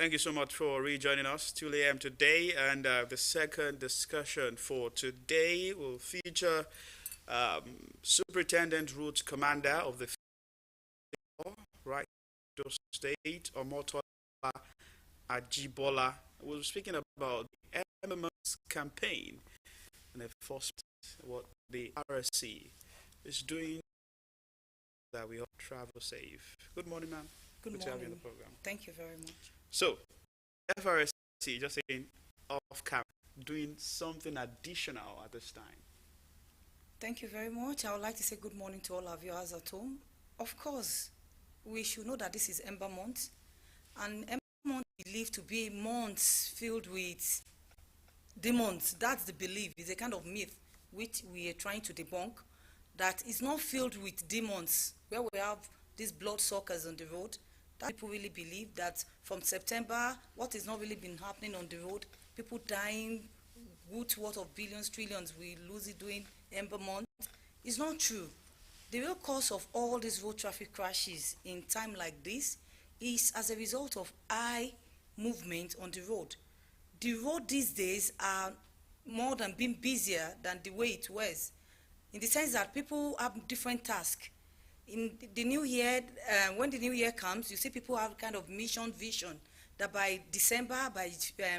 Thank you so much for rejoining us, 2 a.m. today. And the second discussion for today will feature Superintendent Route Commander of the right state, Omotola Ajibola. We're speaking about the MMS campaign and the first what the RSC is doing that we all travel safe. Good morning, ma'am. Good Good to have you on morning. the program. Thank you very much. So, FRSC just saying off camera, doing something additional at this time. Thank you very much. I would like to say good morning to all our viewers at home. Of course, we should know that this is Ember Month, and Ember Month is believed to be months filled with demons. That's the belief. It's a kind of myth which we are trying to debunk, that is not filled with demons, where we have these bloodsuckers on the road. That people really believe that from September, what is not really been happening on the road, people dying, good worth of billions, trillions, we lose it during Ember Month, is not true. The real cause of all these road traffic crashes in time like this is as a result of high movement on the road. The road these days are more than being busier than the way it was, in the sense that people have different tasks. In the new year, when the new year comes, you see people have kind of mission, vision, that by December, by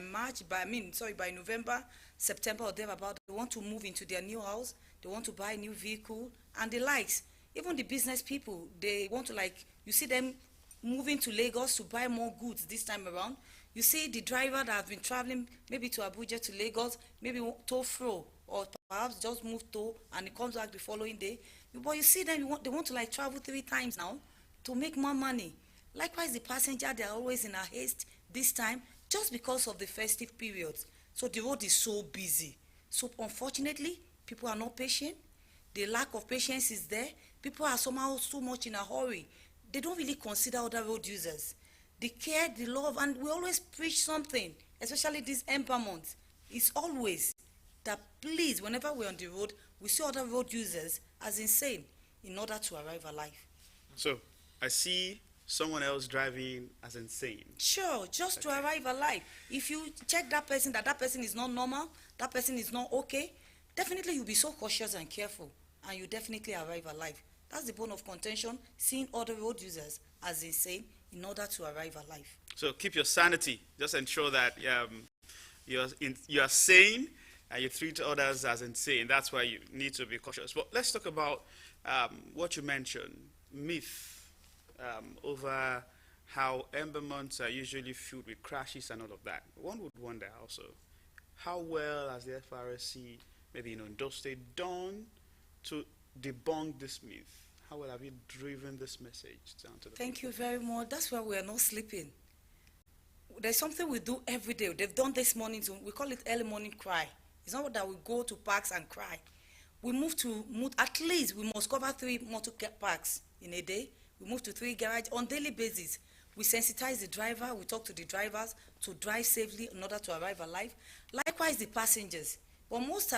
March, by November, September, or thereabout, they want to move into their new house, they want to buy a new vehicle, and the likes. Even the business people, they want to, like, you see them moving to Lagos to buy more goods this time around. You see the driver that has been traveling maybe to Abuja to Lagos, maybe tow fro, or perhaps just move tow and he comes back the following day. But you see them, they want to like travel 3 times now to make more money. Likewise, the passenger, they are always in a haste this time just because of the festive periods. So the road is so busy. So unfortunately, people are not patient. The lack of patience is there. People are somehow so much in a hurry. They don't really consider other road users. The care, the love, and we always preach something, especially this Ember Month. It's always that please, whenever we're on the road, we see other road users as insane in order to arrive alive. So, I see someone else driving as insane. Sure, just to arrive alive. If you check that person is not normal, that person is not okay, definitely you'll be so cautious and careful, and you definitely arrive alive. That's the bone of contention, seeing other road users as insane in order to arrive alive. So keep your sanity. Just ensure that you are sane and you treat others as insane. That's why you need to be cautious. But let's talk about what you mentioned, myth over how Ember Months are usually filled with crashes and all of that. One would wonder also, how well has the FRSC, maybe in Ondo State, done to debunk this myth? How well have you driven this message down to the Thank people? you very much. That's why we are not sleeping. There's something we do every day. They've done this morning, so we call it early morning cry. It's not that we go to parks and cry. We at least we must cover 3 motor parks in a day. We move to 3 garages on daily basis. We sensitize the driver. We talk to the drivers to drive safely in order to arrive alive. Likewise, the passengers. But most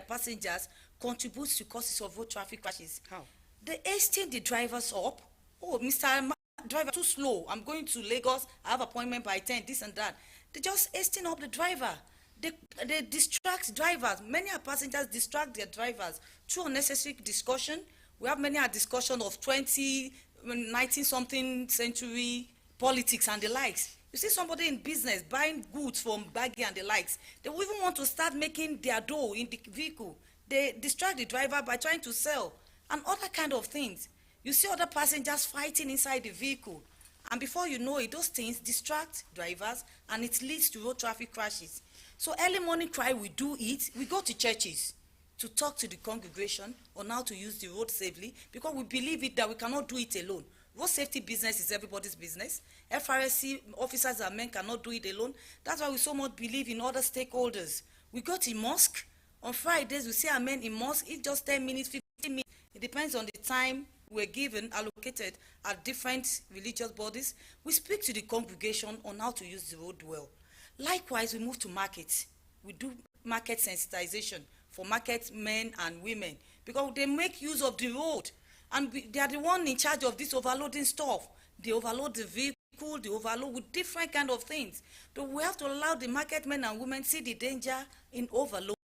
passengers contribute to causes of road traffic crashes. How? They hasten the drivers up. Oh, Mr. Driver, too slow. I'm going to Lagos. I have appointment by 10, this and that. They just hasten up the driver. They distract drivers. Many passengers distract their drivers through unnecessary discussion. We have many a discussion of 19-something century politics and the likes. You see somebody in business buying goods from Baggy and the likes. They will even want to start making their dough in the vehicle. They distract the driver by trying to sell and other kind of things. You see other passengers fighting inside the vehicle. And before you know it, those things distract drivers and it leads to road traffic crashes. So early morning cry, we do it. We go to churches to talk to the congregation on how to use the road safely, because we believe it that we cannot do it alone. Road safety business is everybody's business. FRSC officers and men cannot do it alone. That's why we so much believe in other stakeholders. We go to mosque. On Fridays, we see our men in mosque. If just 10 minutes, 15 minutes, it depends on the time we're given, allocated at different religious bodies. We speak to the congregation on how to use the road well. Likewise, we move to markets. We do market sensitization for market men and women, because they make use of the road. And they are the one in charge of this overloading stuff. They overload the vehicle the overload, with different kind of things. So we have to allow the market men and women see the danger in overload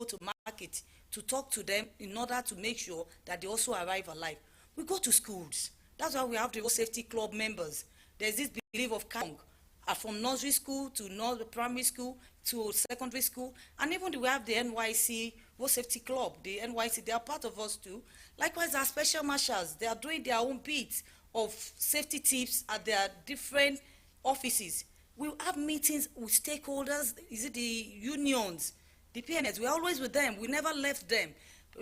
to market, to talk to them in order to make sure that they also arrive alive. We go to schools. That's why we have the road safety club members. There's this belief of Kang, from nursery school to primary school to secondary school, and even we have the NYC road safety club, the NYC, they are part of us too. Likewise, our special marshals, they are doing their own bits of safety tips at their different offices. We have meetings with stakeholders, is it the unions, the PNS, we're always with them, we never left them.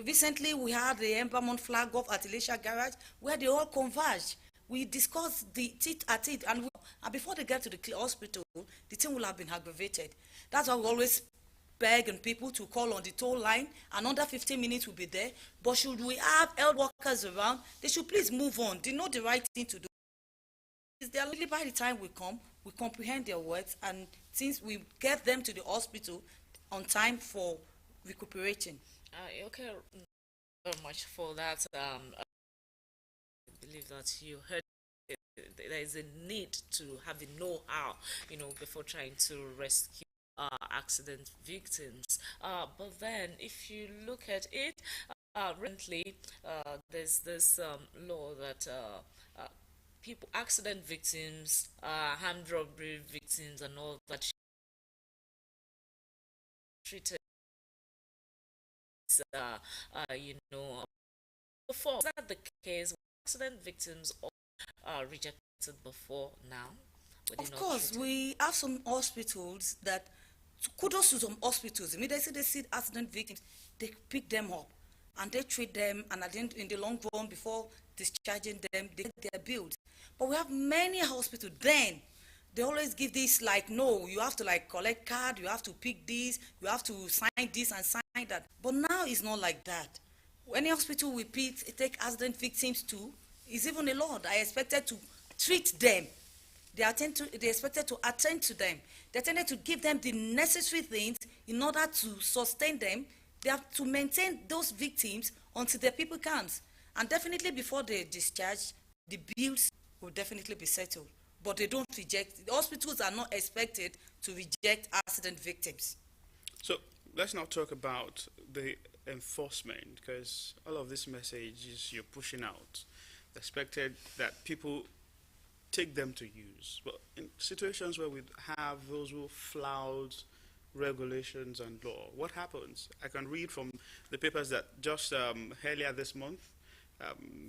Recently, we had the Ember Month flag off at Elisha Garage, where they all converged. We discussed the teeth at it, and before they get to the hospital, the thing will have been aggravated. That's why we always beg on people to call on the toll line, and under 15 minutes we'll be there. But should we have health workers around, they should please move on. They know the right thing to do. They're really, by the time we come, we comprehend their words, and since we get them to the hospital on time for recuperating. Okay, very much for that. I believe that you heard there is a need to have the know-how, before trying to rescue accident victims. But then, if you look at it, recently there's this law that accident victims, armed robbery victims, and all that treated. Before, is that the case? Accident victims are rejected before now? Of course, we have some hospitals that, kudos to some hospitals, immediately they see accident victims, they pick them up and they treat them, and at the end, in the long run, before discharging them, they get their bills. But we have many hospitals, then they always give this like, no, you have to like collect card, you have to pick this, you have to sign this and sign that. But now it's not like that. Any hospital we take accident victims to, is even a law. I expected to treat them. They expected to attend to them. They attended to give them the necessary things in order to sustain them. They have to maintain those victims until their people comes. And definitely before they discharge, the bills will definitely be settled. But they don't reject. The hospitals are not expected to reject accident victims. So let's now talk about the enforcement, because all of these messages you're pushing out, expected that people take them to use. But in situations where we have those who flout regulations and law, what happens? I can read from the papers that just earlier this month,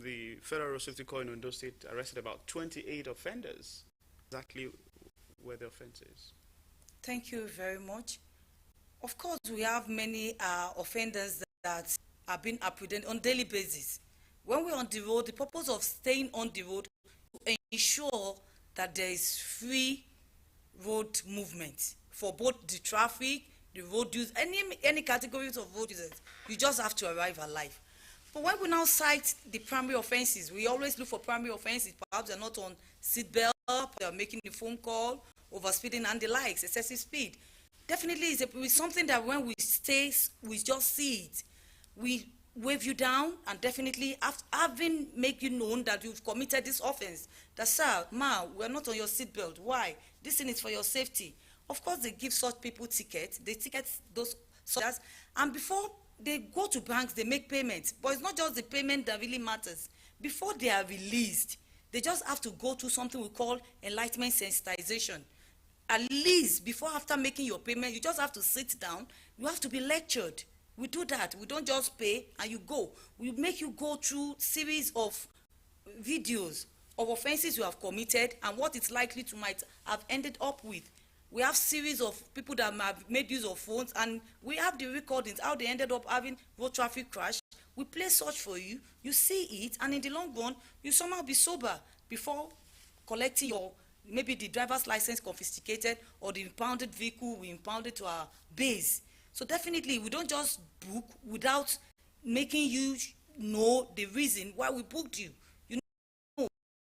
the Federal Road Safety Corps in Ondo State arrested about 28 offenders. Exactly where the offense is. Thank you very much. Of course, we have many offenders that are being apprehended on a daily basis. When we're on the road, the purpose of staying on the road is to ensure that there is free road movement for both the traffic, the road use, any categories of road users. You just have to arrive alive. But when we now cite the primary offenses, we always look for primary offenses. Perhaps they're not on seatbelt, they're making a phone call, overspeeding and the likes, excessive speed. Definitely it's something that when we stay, we just see it. We wave you down, and definitely having make you known that you've committed this offense. That, sir, ma, we're not on your seatbelt. Why? This thing is for your safety. Of course, they give such people tickets. They ticket those soldiers, and before they go to banks, they make payments. But it's not just the payment that really matters. Before they are released, they just have to go through something we call enlightenment sensitization. At least before, after making your payment, you just have to sit down. You have to be lectured. We do that. We don't just pay and you go. We make you go through series of videos of offenses you have committed and what it's likely to might have ended up with. We have series of people that have made use of phones, and we have the recordings, how they ended up having road traffic crash. We play such for you. You see it, and in the long run, you somehow be sober before collecting your, maybe the driver's license confiscated, or the impounded vehicle we impounded to our base. So definitely, we don't just book without making you know the reason why we booked you. You know,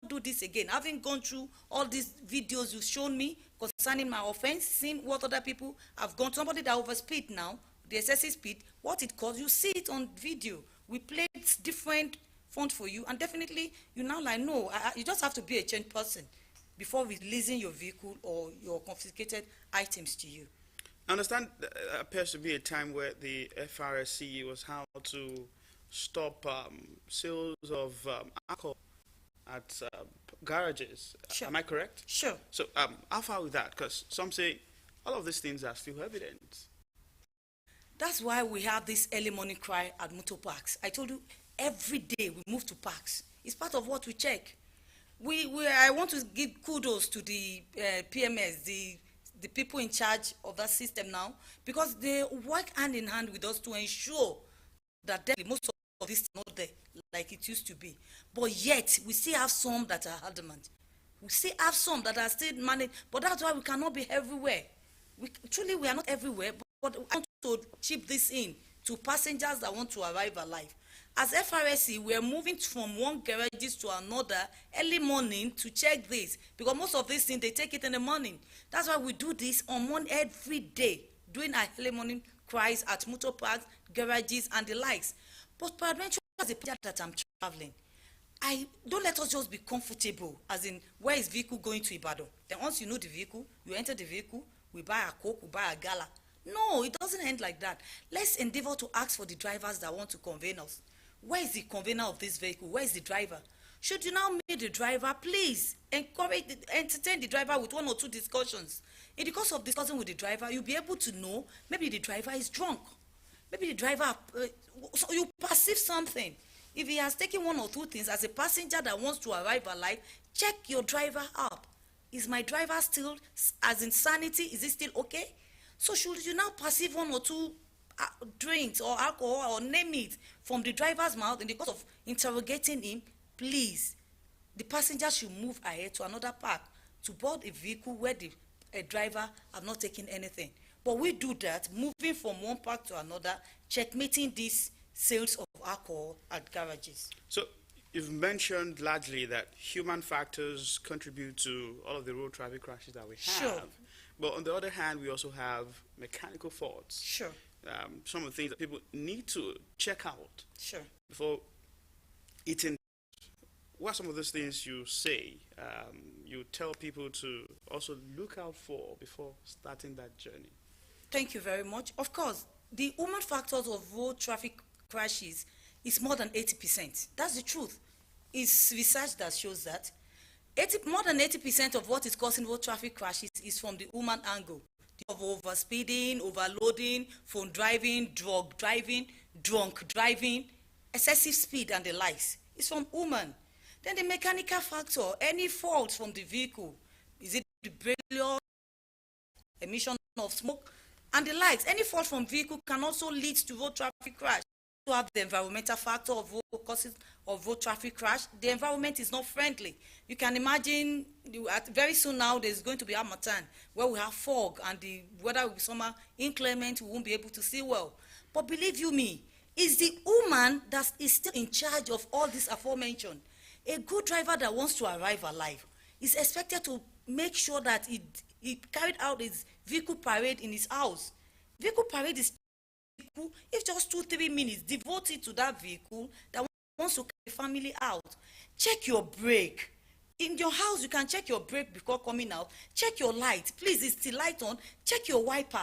do this again. Having gone through all these videos you've shown me concerning my offense, seeing what other people have gone, somebody that overspeed now, the excessive speed, what it caused, you see it on video. We played different fonts for you, and definitely you now like, no, you just have to be a changed person. before releasing your vehicle or your confiscated items to you. I understand there appears to be a time where the FRSC was how to stop sales of alcohol at garages. Sure. Am I correct? Sure. So how far with that? Because some say all of these things are still evident. That's why we have this early morning cry at motor parks. I told you, every day we move to parks. It's part of what we check. I want to give kudos to the PMS, the people in charge of that system now, because they work hand in hand with us to ensure that definitely most of this is not there like it used to be. But yet, we still have some that are adamant. We still have some that are still managed, but that's why we cannot be everywhere. We are not everywhere, but we want to chip this in to passengers that want to arrive alive. As FRSC, we are moving from one garages to another early morning to check this, because most of these things, they take it in the morning. That's why we do this on one every day, doing our early morning cries at motor parks, garages, and the likes. But peradventure, as a passenger that I'm traveling, don't let us just be comfortable, as in, where is vehicle going to Ibadan? Then once you know the vehicle, you enter the vehicle, we buy a Coke, we buy a gala. No, it doesn't end like that. Let's endeavor to ask for the drivers that want to convey us. Where is the convener of this vehicle? Where is the driver? Should you now meet the driver, please entertain the driver with one or two discussions. In the course of discussing with the driver, you'll be able to know maybe the driver is drunk. Maybe the driver, so you perceive something. If he has taken one or two things as a passenger that wants to arrive alive, check your driver up. Is my driver still, as in sanity, is he still okay? So should you now perceive one or two drinks or alcohol or name it from the driver's mouth in the course of interrogating him, please, the passenger should move ahead to another park to board a vehicle where the driver have not taken anything. But we do that, moving from one park to another, checkmating these sales of alcohol at garages. So you've mentioned largely that human factors contribute to all of the road traffic crashes that we have. Sure. But on the other hand, we also have mechanical faults. Sure. Some of the things that people need to check out Sure. before eating. What are some of those things you say, you tell people to also look out for before starting that journey? Thank you very much. Of course, the human factors of road traffic crashes is more than 80%. That's the truth. It's research that shows that. More than 80% of what is causing road traffic crashes is from the human angle. Of overspeeding, overloading, phone driving, drug driving, drunk driving, excessive speed and the likes. It's from human. Then the mechanical factor, any fault from the vehicle. Is it the failure, emission of smoke, and the likes? Any fault from vehicle can also lead to road traffic crash. To have the environmental factor of causes of road traffic crash. The environment is not friendly. You can imagine very soon now there's going to be Harmattan where we have fog and the weather will be somehow inclement, we won't be able to see well. But believe you me, it's the human that is still in charge of all this aforementioned. A good driver that wants to arrive alive is expected to make sure that he carried out his vehicle parade in his house. Vehicle parade is if just 2-3 minutes devoted to that vehicle that wants to carry family out. Check your brake. In your house, you can check your brake before coming out. Check your light. Please, is the light on? Check your wiper.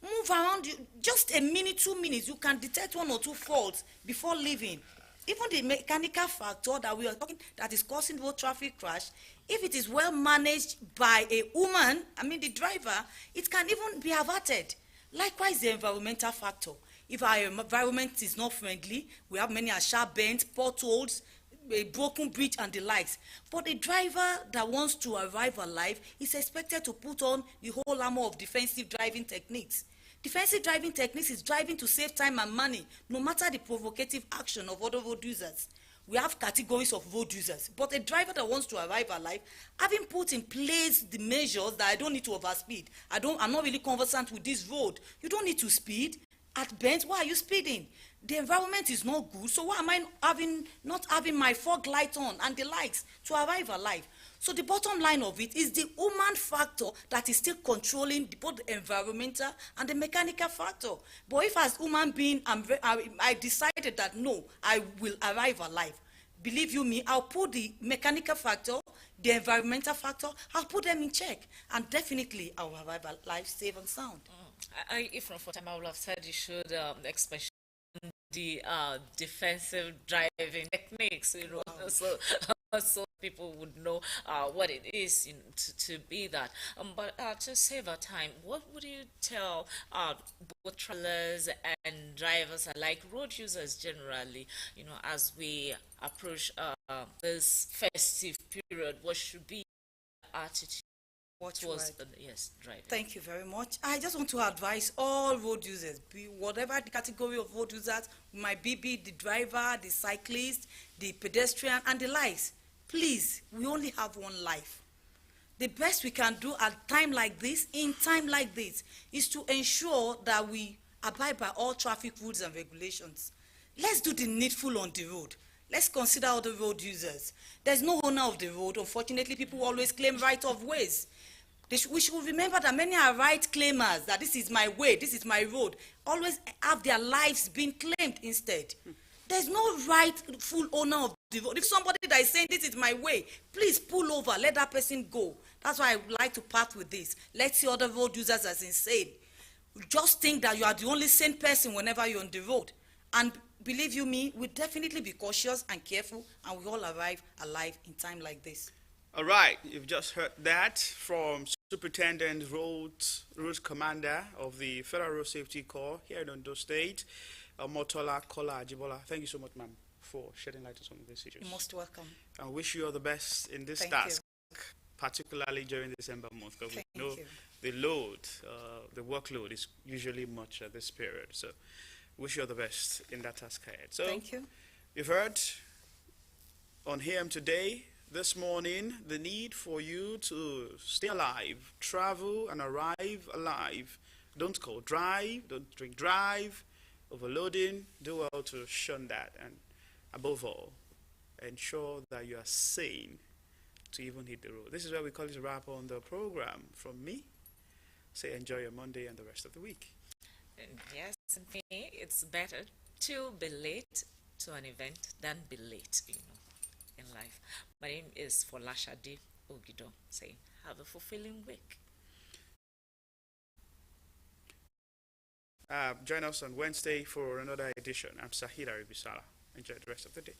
Move around. Just a minute, 2 minutes, you can detect one or two faults before leaving. Even the mechanical factor that we are talking that is causing road traffic crash, if it is well managed by a woman, the driver, it can even be averted. Likewise, the environmental factor. If our environment is not friendly, we have many sharp bends, potholes, a broken bridge and the likes. But a driver that wants to arrive alive is expected to put on the whole armor of defensive driving techniques. Defensive driving techniques is driving to save time and money, no matter the provocative action of other road users. We have categories of road users, but a driver that wants to arrive alive, having put in place the measures that I don't need to overspeed. I'm not really conversant with this road. You don't need to speed. At bends, why are you speeding? The environment is not good, so why am I not having my fog light on and the likes to arrive alive? So the bottom line of it is the human factor that is still controlling both the environmental and the mechanical factor. But if as human being, I decided that no, I will arrive alive, believe you me, I'll put the mechanical factor, the environmental factor, I'll put them in check. And definitely, I will have a life safe and sound. If not for time, I would have said you should especially the defensive driving techniques, Wow. so people would know what it is to be that. But to save our time, what would you tell both travelers and drivers alike, road users generally, as we approach this festive period, what should be our attitude Watch towards, word. yes, driving? Thank you very much. I just want to advise all road users, be whatever the category of road users, might be the driver, the cyclist, the pedestrian, and the likes. Please, we only have one life. The best we can do at time like this, in time like this, is to ensure that we abide by all traffic rules and regulations. Let's do the needful on the road. Let's consider other road users. There's no owner of the road. Unfortunately, people always claim right of ways. We should remember that many are right claimers, that this is my way, this is my road, always have their lives being claimed instead. There's no rightful owner of the road. If somebody that is saying this is my way, please pull over, let that person go. That's why I would like to part with this. Let's see other road users as insane. Just think that you are the only sane person whenever you're on the road. And believe you me, we'll definitely be cautious and careful, and we all arrive alive in time like this. All right, you've just heard that from Superintendent Road Commander of the Federal Road Safety Corps here in Ondo State, Motola Kola Ajibola. Thank you so much, ma'am, for shedding light on some of these issues. You're most welcome. I wish you all the best in this Thank task, particularly during December month, because we Thank know you. the load, the workload is usually much at this period. So, wish you all the best in that task ahead. So, Thank you. you've heard on HM today, this morning, the need for you to stay alive, travel and arrive alive. Don't co-drive, don't drink drive, overloading. Do well to shun that, and above all, ensure that you are sane to even hit the road. This is where we call it a wrap on the program. From me, say enjoy your Monday and the rest of the week. Yes, and for me, it's better to be late to an event than be late, in life. My name is Folashade Ogido, saying, have a fulfilling week. Join us on Wednesday for another edition. I'm Sahira Ibisala. Enjoy the rest of the day.